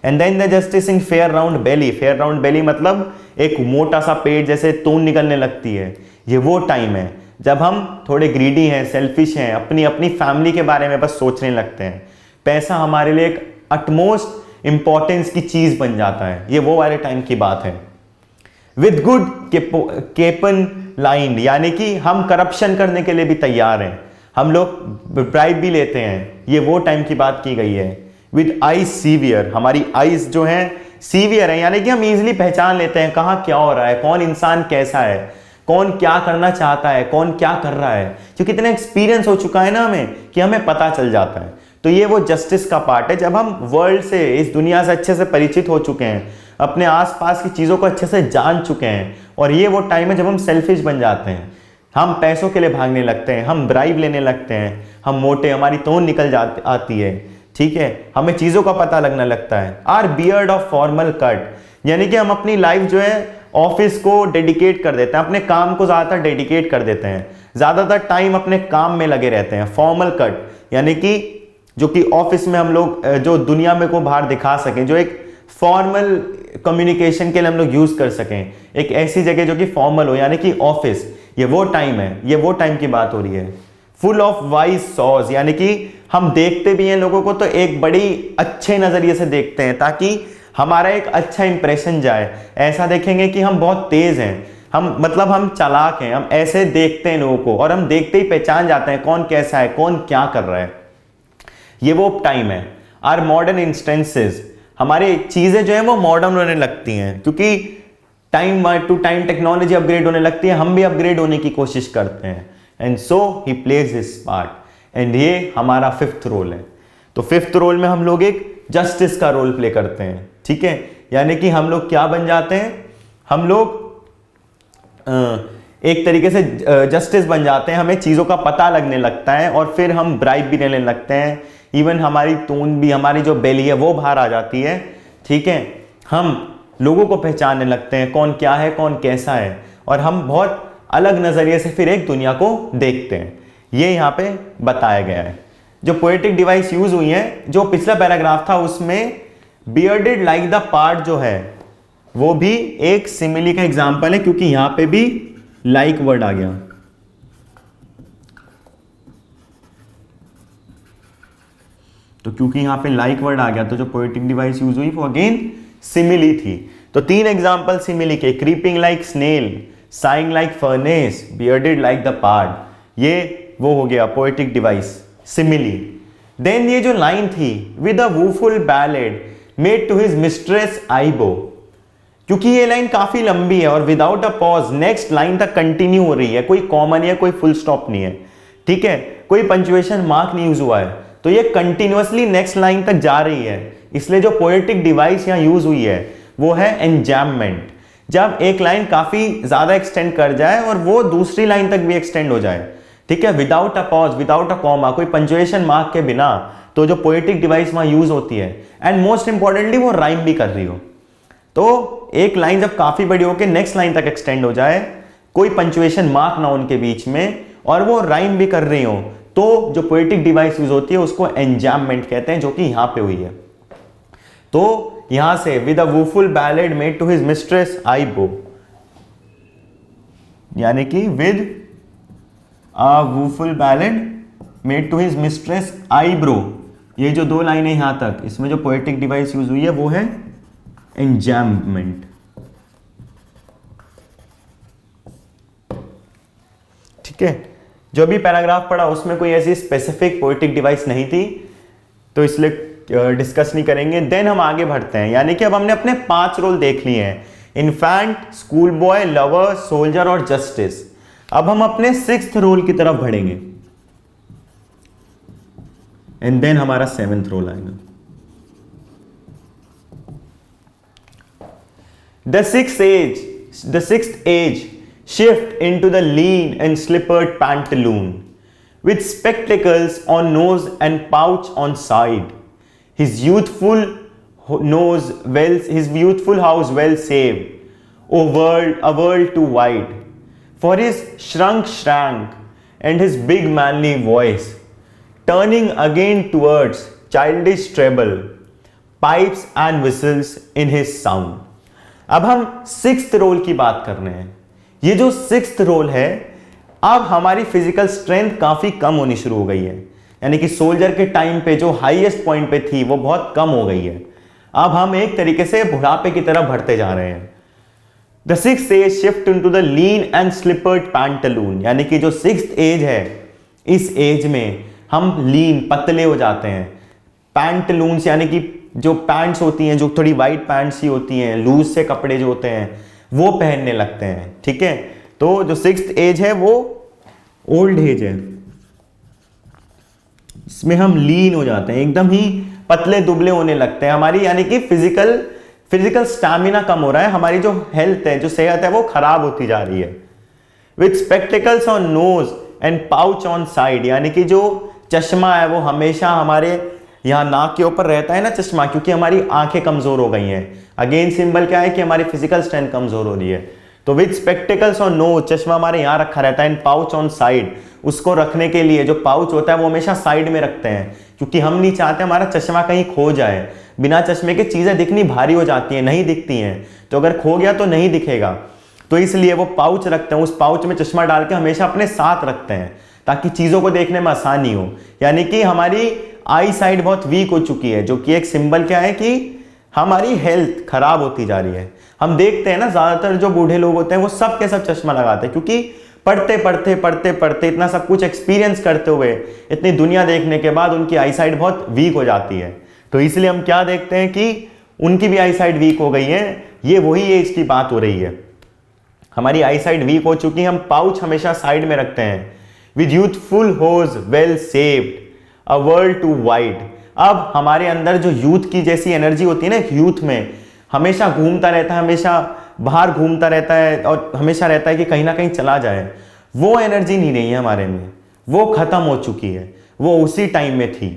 And then the justice in fair round belly, fair round belly मतलब एक मोटा सा पेट जैसे तून निकलने लगती है। ये वो टाइम है जब हम थोड़े ग्रीडी हैं, सेल्फिश हैं, अपनी अपनी फैमिली के बारे में बस सोचने लगते हैं। पैसा हमारे लिए एक अटमोस्ट इंपॉर्टेंस की चीज बन जाता है। ये वो वाले टाइम की बात है। विद गुड केपन लाइन, यानी कि हम करप्शन करने के लिए भी तैयार हैं, हम लोग ब्राइब भी लेते हैं। ये वो टाइम की बात की गई है। विद आईज सीवियर, हमारी आईज जो है सीवियर है, यानी कि हम इजीली पहचान लेते हैं कहाँ क्या हो रहा है, कौन इंसान कैसा है, कौन क्या करना चाहता है, कौन क्या कर रहा है, क्योंकि इतना एक्सपीरियंस हो चुका है ना हमें कि हमें पता चल जाता है। तो ये वो जस्टिस का पार्ट है जब हम वर्ल्ड से, इस दुनिया से अच्छे से परिचित हो चुके हैं, अपने आसपास की चीज़ों को अच्छे से जान चुके हैं। और ये वो टाइम है जब हम सेल्फिश बन जाते हैं, हम पैसों के लिए भागने लगते हैं, हम ब्राइब लेने लगते हैं, हम मोटे, हमारी तोन निकल जाती आती है, ठीक है, हमें चीज़ों का पता लगने लगता है। Or beard of formal cut, यानी कि हम अपनी लाइफ जो है ऑफिस को डेडिकेट कर देते हैं, अपने काम को ज़्यादातर डेडिकेट कर देते हैं, ज़्यादातर टाइम अपने काम में लगे रहते हैं। फॉर्मल कट यानी कि जो कि ऑफिस में हम लोग जो दुनिया में को बाहर दिखा सकें, जो एक फॉर्मल कम्युनिकेशन के लिए हम लोग यूज़ कर सकें, एक ऐसी जगह जो कि फॉर्मल हो, यानी कि ऑफिस। ये वो टाइम है, ये वो टाइम की बात हो रही है। फुल ऑफ वाइज सॉज, यानी कि हम देखते भी हैं लोगों को तो एक बड़ी अच्छे नज़रिए से देखते हैं ताकि हमारा एक अच्छा इंप्रेशन जाए। ऐसा देखेंगे कि हम बहुत तेज़ हैं, हम मतलब हम चालाक हैं, हम ऐसे देखते हैं लोगों को, और हम देखते ही पहचान जाते हैं कौन कैसा है, कौन क्या कर रहा है। ये वो टाइम है। आर मॉडर्न इंस्टेंसेस, हमारी चीज़ें जो है वो मॉडर्न होने लगती हैं क्योंकि time to time technology upgrade होने लगती है, हम भी अपग्रेड होने की कोशिश करते हैं। And so he plays his part, and ये हमारा फिफ्थ रोल है। तो फिफ्थ रोल में हम लोग एक जस्टिस का रोल प्ले करते हैं, ठीक है, यानी कि हम लोग क्या बन जाते हैं, हम लोग एक तरीके से जस्टिस बन जाते हैं, हमें चीज़ों का पता लगने लगता है और फिर हम ब्राइब भी लेने लगते हैं। इवन हमारी टोन भी, हमारी जो बेली है वो बाहर आ जाती है, ठीक है, हम लोगों को पहचानने लगते हैं कौन क्या है, कौन कैसा है, और हम बहुत अलग नज़रिए से फिर एक दुनिया को देखते हैं। ये यहाँ पे बताया गया है। जो पोएटिक डिवाइस यूज़ हुई है, जो पिछला पैराग्राफ था उसमें बियर्डेड लाइक द पार्ट जो है वो भी एक सिमिली का एग्जाम्पल है, क्योंकि यहाँ पे भी लाइक वर्ड आ गया। तो क्योंकि यहां पे लाइक वर्ड आ गया तो जो पोएटिक डिवाइस यूज हुई वो अगेन सिमिली थी। तो तीन एग्जांपल सिमिली के, creeping like snail, sighing like furnace, bearded like the pard, ये वो हो गया पोएटिक डिवाइस सिमिली। देन ये जो लाइन थी, with a woeful ballad made to his mistress eyebrow, क्योंकि ये लाइन काफी लंबी है और without a pause next line तक कंटिन्यू हो रही है, कोई कॉमा नहीं है, कोई फुल स्टॉप नहीं है, ठीक है, कोई पंचुएशन मार्क नहीं यूज हुआ है, तो ये कंटिन्यूअसली नेक्स्ट लाइन तक जा रही है। इसलिए जो पोएटिक डिवाइस यहाँ यूज हुई है वो है एंजैममेंट। जब एक लाइन काफी ज्यादा एक्सटेंड कर जाए और वो दूसरी लाइन तक भी एक्सटेंड हो जाए, ठीक है, without a pause, without a comma, कोई पंचुएशन मार्क के बिना, तो जो पोएटिक डिवाइस वहां यूज होती है, एंड मोस्ट इंपॉर्टेंटली वो राइम भी कर रही हो। तो एक लाइन जब काफी बड़ी होकर नेक्स्ट लाइन तक एक्सटेंड हो जाए, कोई पंचुएशन मार्क ना उनके बीच में, और वो राइम भी कर रही हो, तो जो पोएटिक डिवाइस यूज होती है उसको एंजैममेंट कहते हैं, जो कि यहां पे हुई है। तो यहां से with a woeful ballad made to his mistress eyebrow, यानी कि with a woeful ballad made to his mistress eyebrow, ये जो दो लाइनें यहां तक, इसमें जो पोएटिक डिवाइस यूज हुई है वो है एंजैममेंट, ठीक है। जो भी पैराग्राफ पढ़ा उसमें कोई ऐसी स्पेसिफिक पोएटिक डिवाइस नहीं थी, तो इसलिए डिस्कस नहीं करेंगे। देन हम आगे बढ़ते हैं, यानी कि अब हमने अपने 5 रोल देख लिए हैं infant, school boy, lover, soldier और जस्टिस। अब हम अपने 6th रोल की तरफ बढ़ेंगे एंड देन हमारा 7th रोल आएगा। The sixth age shift into the lean and slippered pantaloon with spectacles on nose and pouch on side. His youthful house well saved, a world too wide. For his shrank and his big manly voice, turning again towards childish treble, pipes and whistles in his sound. अब हम 6th role की बात कर रहे हैं। ये जो 6th role है, अब हमारी फिजिकल स्ट्रेंथ काफी कम होनी शुरू हो गई है, यानी कि सोल्जर के टाइम पे जो हाईएस्ट पॉइंट पे थी वो बहुत कम हो गई है। अब हम एक तरीके से बुढ़ापे की तरफ बढ़ते जा रहे हैं। The 6th age shift into the lean and slippered pantaloon, यानी कि जो 6th एज है, इस एज में हम लीन, पतले हो जाते हैं। पैंटलून्स यानी कि जो पैंट्स होती हैं, जो थोड़ी वाइट पैंट्स ही होती हैं, लूज से कपड़े जो होते हैं वो पहनने लगते हैं। ठीक है, तो जो 6th एज है वो ओल्ड एज है, इसमें हम लीन हो जाते हैं, एकदम ही पतले दुबले होने लगते हैं। हमारी यानी कि फिजिकल स्टैमिना कम हो रहा है, हमारी जो हेल्थ है, जो सेहत है वो खराब होती जा रही है। With spectacles on nose and pouch on side, यानी कि जो चश्मा है वो हमेशा हमारे यहाँ नाक के ऊपर रहता है ना चश्मा, क्योंकि हमारी आंखें कमजोर हो गई हैं। अगेन सिंबल क्या है कि हमारी फिजिकल स्ट्रेंथ कमजोर हो रही है। तो विद स्पेक्टिकल्स ऑन नोज, चश्मा हमारे यहाँ रखा रहता है। एंड पाउच ऑन साइड, उसको रखने के लिए जो पाउच होता है वो हमेशा साइड में रखते हैं, क्योंकि हम नहीं चाहते हमारा चश्मा कहीं खो जाए। बिना चश्मे के चीजें दिखनी भारी हो जाती हैं, नहीं दिखती हैं, तो अगर खो गया तो नहीं दिखेगा, तो इसलिए वो पाउच रखते हैं। उस पाउच में चश्मा डाल के हमेशा अपने साथ रखते हैं ताकि चीजों को देखने में आसानी हो। यानी कि हमारी आई साइड बहुत वीक हो चुकी है, जो कि एक सिंबल क्या है कि हमारी हेल्थ खराब होती जा रही है। हम देखते हैं ना, ज्यादातर जो बूढ़े लोग होते हैं वो सब के सब चश्मा लगाते हैं, क्योंकि पढ़ते इतना सब कुछ एक्सपीरियंस करते हुए, इतनी दुनिया देखने के बाद उनकी आई साइड बहुत वीक हो जाती है। तो इसलिए हम क्या देखते हैं कि उनकी भी आई साइड वीक हो गई है। ये वही एज की बात हो रही है, हमारी आई साइड वीक हो चुकी है। हम पाउच हमेशा साइड में रखते हैं। With youthful hose well saved, a world too wide. अब हमारे अंदर जो यूथ की जैसी एनर्जी होती है ना, यूथ में हमेशा घूमता रहता है, हमेशा बाहर घूमता रहता है और हमेशा रहता है कि कहीं ना कहीं चला जाए, वो एनर्जी नहीं रही है हमारे में, वो खत्म हो चुकी है, वो उसी टाइम में थी।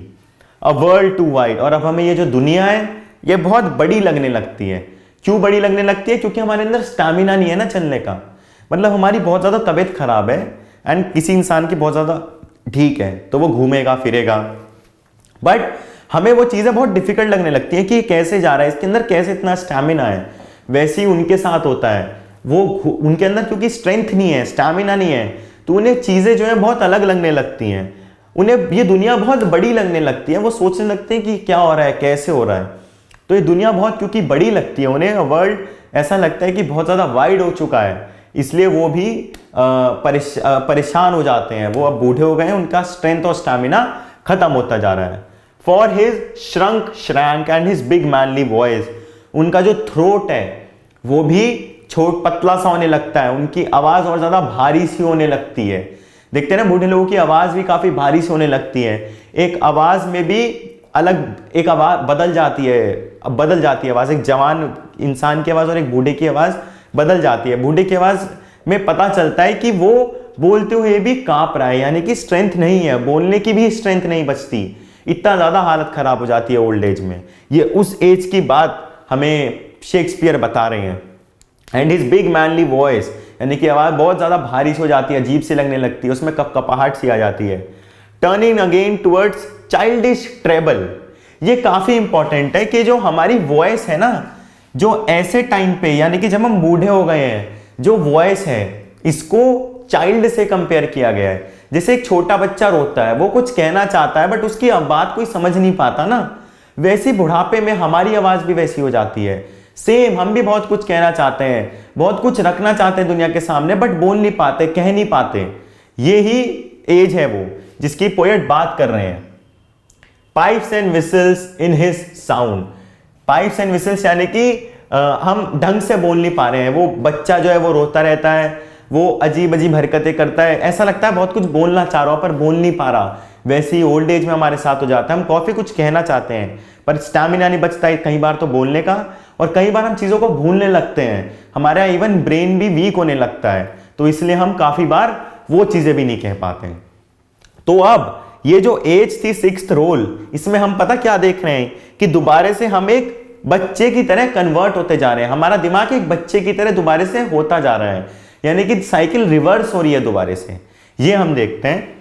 अ वर्ल्ड टू वाइड, और अब हमें ये जो दुनिया है ये बहुत बड़ी लगने लगती है। क्यों बड़ी लगने लगती है? क्योंकि हमारे अंदर स्टैमिना नहीं है ना चलने का। मतलब हमारी बहुत ज़्यादा तबीयत खराब है, एंड किसी इंसान की बहुत ज़्यादा ठीक है तो वो घूमेगा फिरेगा, बट हमें वो चीज़ें बहुत डिफिकल्ट लगने लगती हैं कि कैसे जा रहा है, इसके अंदर कैसे इतना स्टैमिना है। वैसे ही उनके साथ होता है, वो उनके अंदर क्योंकि स्ट्रेंथ नहीं है, स्टैमिना नहीं है, तो उन्हें चीज़ें जो है बहुत अलग लगने लगती हैं, उन्हें ये दुनिया बहुत बड़ी लगने लगती है। वो सोचने लगते हैं कि क्या हो रहा है, कैसे हो रहा है। तो ये दुनिया बहुत क्योंकि बड़ी लगती है उन्हें, वर्ल्ड ऐसा लगता है कि बहुत ज़्यादा वाइड हो चुका है, इसलिए वो भी परेशान हो जाते हैं। वो अब बूढ़े हो गए हैं, उनका स्ट्रेंथ और स्टैमिना खत्म होता जा रहा है। For his shrunk and his big manly voice, उनका जो थ्रोट है वो भी पतला सा होने लगता है, उनकी आवाज और ज्यादा भारी सी होने लगती है। देखते हैं ना, बूढ़े लोगों की आवाज भी काफी भारी सी होने लगती है। एक आवाज में भी अलग एक आवाज बदल जाती है आवाज। एक जवान इंसान की आवाज और एक बूढ़े की आवाज बदल जाती है। बूढ़े की आवाज में पता चलता है कि वो बोलते हुए भी कांप रहा है, यानी कि स्ट्रेंथ नहीं है, बोलने की भी स्ट्रेंथ नहीं बचती, इतना ज्यादा हालत खराब हो जाती है ओल्ड एज में। ये उस एज की बात हमें शेक्सपियर बता रहे हैं। And his big manly voice, यानी कि आवाज बहुत ज्यादा भारी हो जाती है, अजीब सी लगने लगती है, उसमें कपकपाहट सी आ जाती है। Turning again towards childish treble, ये काफी इंपॉर्टेंट है कि जो हमारी वॉइस है ना, जो ऐसे टाइम पे यानी कि जब हम बूढ़े हो गए हैं, जो वॉइस है इसको चाइल्ड से कंपेयर किया गया है। जैसे एक छोटा बच्चा रोता है, वो कुछ कहना चाहता है बट उसकी बात कोई समझ नहीं पाता ना, वैसी बुढ़ापे में हमारी आवाज भी वैसी हो जाती है। सेम, हम भी बहुत कुछ कहना चाहते हैं, बहुत कुछ रखना चाहते हैं दुनिया के सामने, बट बोल नहीं पाते, कह नहीं पाते। ये ही एज है वो जिसकी पोएट बात कर रहे हैं। Pipes and whistles in his sound, pipes and whistles यानी कि हम ढंग से बोल नहीं पा रहे हैं, वो बच्चा जो है वो रोता रहता है, वो अजीब अजीब हरकतें करता है, ऐसा लगता है बहुत कुछ बोलना चाह रहा हो पर बोल नहीं पा रहा। वैसे ही ओल्ड एज में हमारे साथ हो जाता है, हम काफी कुछ कहना चाहते हैं पर स्टैमिना नहीं बचता है कई बार तो बोलने का, और कई बार हम चीजों को भूलने लगते हैं, हमारा इवन ब्रेन भी वीक होने लगता है, तो इसलिए हम काफी बार वो चीजें भी नहीं कह पाते हैं। तो अब ये जो एज थी 6th रोल, इसमें हम पता क्या देख रहे हैं कि दोबारा से हम एक बच्चे की तरह कन्वर्ट होते जा रहे हैं, हमारा दिमाग एक बच्चे की तरह दोबारा से होता जा रहा है, यानी कि साइकिल रिवर्स हो रही है दोबारा से। ये हम देखते हैं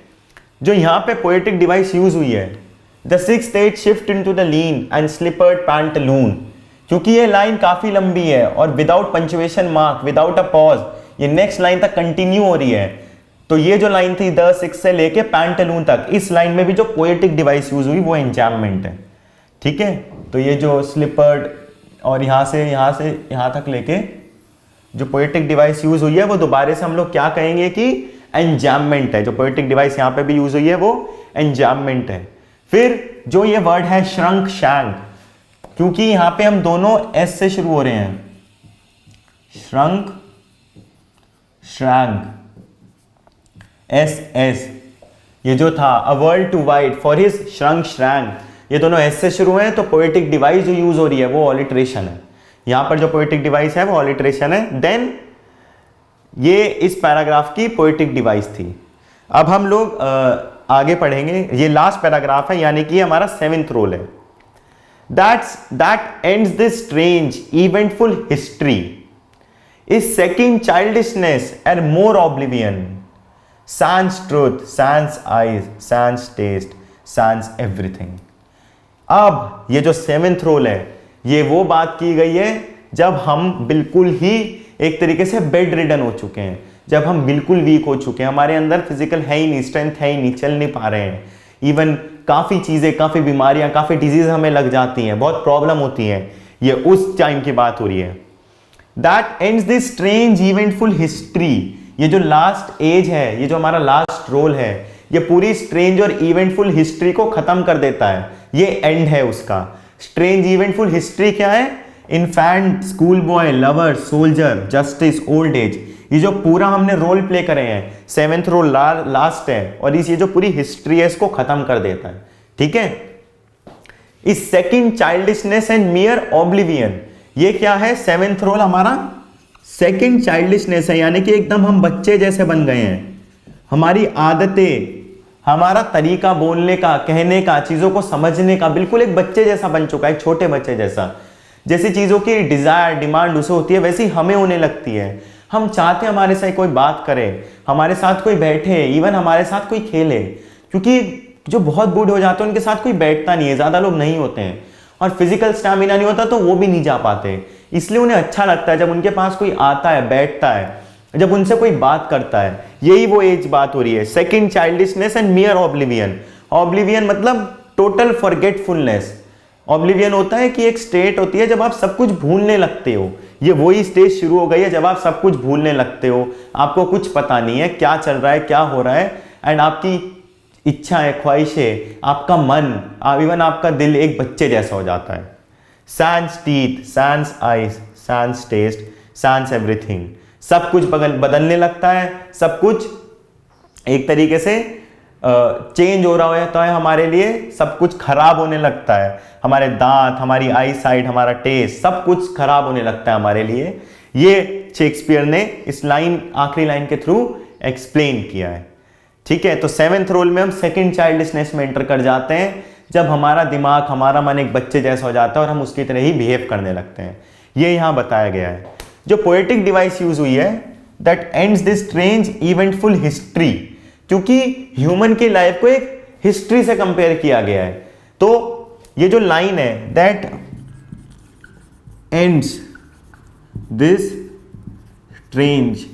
जो यहां पे पोएटिक डिवाइस यूज हुई है, the 6th age shift into the lean and slippered pantaloon, क्योंकि ये लाइन काफी लंबी है और without punctuation mark, without a pause, ये नेक्स्ट लाइन तक कंटिन्यू हो रही है। तो ये जो लाइन थी द 6 से लेके पैंटलून तक, इस लाइन में भी जो पोएटिक डिवाइस यूज हुई वो एंजाममेंट है। ठीक है, तो ये जो स्लिपर्ड और यहां से यहां तक लेके जो पोएटिक डिवाइस यूज हुई है वो दोबारा से हम लोग क्या कहेंगे कि एंजाममेंट है। जो पोएटिक डिवाइस यहां पे भी यूज हुई है वो एंजाममेंट है। फिर जो ये वर्ड है श्रंक शैंक, क्योंकि यहां पे हम दोनों एस से शुरू हो रहे हैं, श्रंक श्रैंक, एस एस, ये जो था a world too wide for his shrunk shank, ये दोनों एस से शुरू हैं, तो पोएटिक डिवाइस जो यूज हो रही है वो ऑलिट्रेशन है। यहां पर जो पोएटिक डिवाइस है वो ऑलिट्रेशन है। देन ये इस पैराग्राफ की पोएटिक डिवाइस थी। अब हम लोग आगे पढ़ेंगे, ये लास्ट पैराग्राफ है, यानी कि हमारा 7th रोल है। That ends this strange eventful history is second childishness and more oblivion, sans truth, sans eyes, sans taste, sans everything। अब ये जो 7th रोल है, ये वो बात की गई है जब हम बिल्कुल ही एक तरीके से बेड रिडन हो चुके हैं, जब हम बिल्कुल वीक हो चुके हैं, हमारे अंदर फिजिकल है ही नहीं, स्ट्रेंथ है ही नहीं, चल नहीं पा रहे हैं, इवन काफ़ी चीज़ें, काफ़ी बीमारियां, काफ़ी डिजीज हमें लग जाती हैं, बहुत प्रॉब्लम होती है। ये उस टाइम की बात हो रही है। That ends this strange eventful history, ये जो लास्ट एज है, ये जो हमारा लास्ट रोल है, ये पूरी स्ट्रेंज और इवेंटफुल हिस्ट्री को खत्म कर देता है, ये एंड है उसका। स्ट्रेंज इवेंटफुल हिस्ट्री क्या है? Infant, school boy, lover, soldier, justice, old age, ये जो पूरा हमने रोल प्ले करे हैं, 7th रोल लास्ट है, और ये जो पूरी हिस्ट्री है इसको खत्म कर देता है। ठीक है, इस सेकंड चाइल्डिशनेस एंड मियर ऑब्लिवियन, ये क्या है? 7th रोल हमारा सेकंड चाइल्डिशनेस है, यानी कि एकदम हम बच्चे जैसे बन गए हैं। हमारी आदतें, हमारा तरीका बोलने का, कहने का, चीजों को समझने का बिल्कुल एक बच्चे जैसा बन चुका है, छोटे बच्चे जैसा। जैसी चीजों की डिजायर, डिमांड उसे होती है, वैसी हमें होने लगती है। हम चाहते हैं हमारे साथ कोई बात करे, हमारे साथ कोई बैठे, इवन हमारे साथ कोई खेले, क्योंकि जो बहुत बूढ़े हो जाते हैं उनके साथ कोई बैठता नहीं है, ज्यादा लोग नहीं होते हैं, और फिजिकल स्टैमिना नहीं होता तो वो भी नहीं जा पाते। इसलिए उन्हें अच्छा लगता है जब उनके पास कोई आता है, बैठता है, जब उनसे कोई बात करता है। यही वो एज बात हो रही है, second childishness and मियर oblivion. Oblivion मतलब टोटल फॉरगेटफुलनेस। ऑब्लिवियन होता है कि एक स्टेट होती है जब आप सब कुछ भूलने लगते हो, ये वही स्टेज शुरू हो गई है जब आप सब कुछ भूलने लगते हो, आपको कुछ पता नहीं है क्या चल रहा है, क्या हो रहा है, एंड आपकी इच्छाएं, ख्वाहिशें, आपका मन, इवन आपका दिल एक बच्चे जैसा हो जाता है। Sans teeth, sans eyes, sans taste, sans everything, सब कुछ बदलने लगता है, सब कुछ एक तरीके से चेंज हो रहा होता है हमारे लिए, सब कुछ खराब होने लगता है, हमारे दांत, हमारी आई साइड, हमारा टेस्ट, सब कुछ खराब होने लगता है हमारे लिए। ये शेक्सपियर ने इस लाइन, आखिरी लाइन के थ्रू एक्सप्लेन किया है। ठीक है, तो 7th रोल में हम सेकंड चाइल्डिशनेस में एंटर कर जाते हैं, जब हमारा दिमाग, हमारा मन एक बच्चे जैसा हो जाता है और हम उसकी तरह ही बिहेव करने लगते हैं। ये यहां बताया गया है। जो पोएटिक डिवाइस यूज हुई है, that ends this strange eventful history, क्योंकि ह्यूमन की लाइफ को एक हिस्ट्री से कंपेयर किया गया है। तो ये जो लाइन है, that ends this strange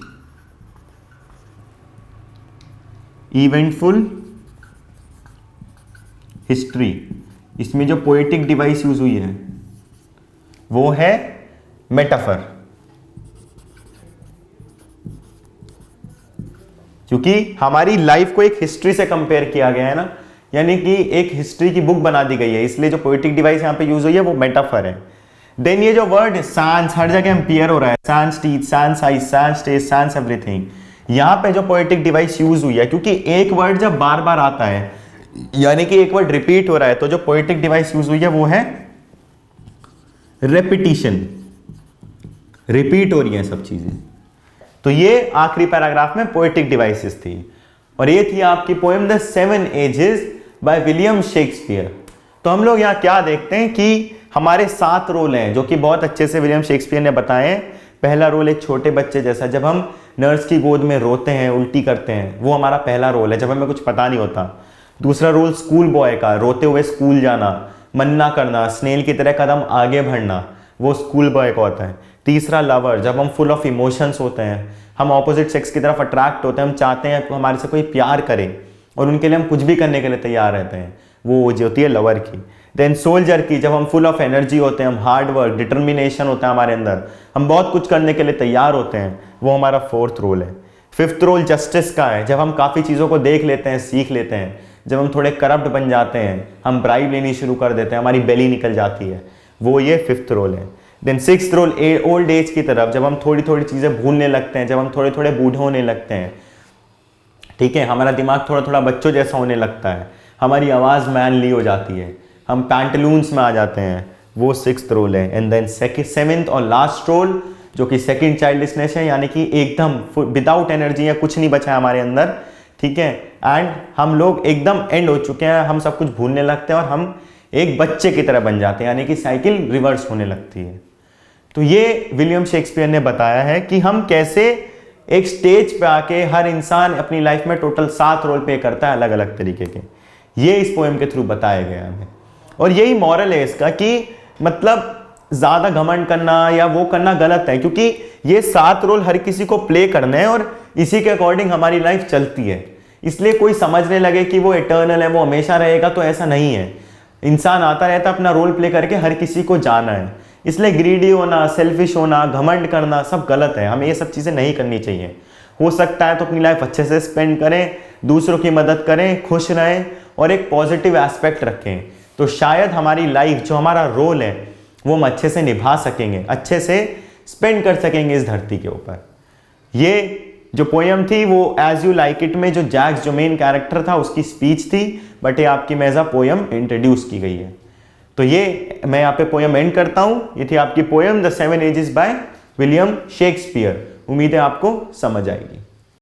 eventful history, इसमें जो पोएटिक डिवाइस यूज हुई है वो है मेटाफर, क्योंकि हमारी लाइफ को एक हिस्ट्री से कंपेयर किया गया है ना, यानी कि एक हिस्ट्री की बुक बना दी गई है, इसलिए जो पोएटिक डिवाइस यहां पे यूज हुई है वो मेटाफर है। देन ये जो वर्ड सांस, हर जगह एम्पियर हो रहा है, सांस टीथ, सांस आई, सांस टेस्ट, सांस एवरीथिंग, यहां पे जो पोएटिक डिवाइस यूज हुई है, क्योंकि एक वर्ड जब बार बार आता है यानी कि एक वर्ड रिपीट हो रहा है, तो जो पोएटिक डिवाइस यूज हुई है वो है रेपिटिशन, रिपीट हो रही है सब चीजें। तो ये आखिरी पैराग्राफ में पोएटिक डिवाइसेस थी, और ये थी आपकी poem the 7 ages by William Shakespeare. तो हम लोग यहाँ क्या देखते हैं कि हमारे 7 रोल हैं जो कि बहुत अच्छे से विलियम शेक्सपियर ने बताए हैं। पहला रोल एक छोटे बच्चे जैसा, जब हम नर्स की गोद में रोते हैं, उल्टी करते हैं, वो हमारा पहला रोल है, जब हमें कुछ पता नहीं होता। दूसरा रोल स्कूल बॉय का, रोते हुए स्कूल जाना, मन्ना करना, स्नेल की तरह कदम आगे बढ़ना, वो स्कूल बॉय का होता है। तीसरा लवर, जब हम फुल ऑफ इमोशंस होते हैं, हम ऑपोजिट सेक्स की तरफ अट्रैक्ट होते हैं, हम चाहते हैं कि हमारे से कोई प्यार करे और उनके लिए हम कुछ भी करने के लिए तैयार रहते हैं, वो जो होती है लवर की। देन सोल्जर की, जब हम फुल ऑफ एनर्जी होते हैं, हम हार्ड वर्क, डिटर्मिनेशन होता है हमारे अंदर, हम बहुत कुछ करने के लिए तैयार होते हैं, वो हमारा 4th रोल है। 5th रोल जस्टिस का है, जब हम काफ़ी चीज़ों को देख लेते हैं, सीख लेते हैं, जब हम थोड़े करप्ट बन जाते हैं, हम ब्राइब लेनी शुरू कर देते हैं, हमारी बेली निकल जाती है, वो ये 5th रोल है। Then 6th role old age की तरफ, जब हम थोड़ी थोड़ी चीज़ें भूलने लगते हैं, जब हम थोड़े थोड़े बूढ़े होने लगते हैं, ठीक है, हमारा दिमाग थोड़ा थोड़ा बच्चों जैसा होने लगता है, हमारी आवाज़ मैनली हो जाती है, हम पैंटलून्स में आ जाते हैं, वो 6th रोल है। एंड देन 7th और लास्ट रोल जो कि सेकंड चाइल्डिशनेस है, यानी कि एकदम विदाउट एनर्जी है, कुछ नहीं बचा है हमारे अंदर, ठीक है, एंड हम लोग एकदम एंड हो चुके हैं, हम सब कुछ भूलने लगते हैं और हम एक बच्चे की तरह बन जाते हैं, यानी कि साइकिल रिवर्स होने लगती है। तो ये विलियम शेक्सपियर ने बताया है कि हम कैसे एक स्टेज पे आके हर इंसान अपनी लाइफ में टोटल 7 रोल प्ले करता है अलग अलग तरीके के, ये इस पोएम के थ्रू बताया गया हमें। और यही मॉरल है इसका कि मतलब ज्यादा घमंड करना या वो करना गलत है, क्योंकि ये 7 रोल हर किसी को प्ले करने हैं और इसी के अकॉर्डिंग हमारी लाइफ चलती है। इसलिए कोई समझने लगे कि वो इटर्नल है, वो हमेशा रहेगा, तो ऐसा नहीं है। इंसान आता रहता अपना रोल प्ले करके, हर किसी को जाना है। इसलिए ग्रीडी होना, सेल्फिश होना, घमंड करना सब गलत है, हमें ये सब चीज़ें नहीं करनी चाहिए। हो सकता है तो अपनी लाइफ अच्छे से स्पेंड करें, दूसरों की मदद करें, खुश रहें और एक पॉजिटिव एस्पेक्ट रखें, तो शायद हमारी लाइफ जो हमारा रोल है वो हम अच्छे से निभा सकेंगे, अच्छे से स्पेंड कर सकेंगे इस धरती के ऊपर। ये जो पोएम थी वो एज यू लाइक इट में जो जैक्स जो मेन कैरेक्टर था उसकी स्पीच थी, बट ये आपकी में एज अ पोएम इंट्रोड्यूस की गई है। तो ये मैं यहाँ पे पोएम एंड करता हूँ। ये थी आपकी poem the 7 ages by William Shakespeare. उम्मीद है आपको समझ आएगी।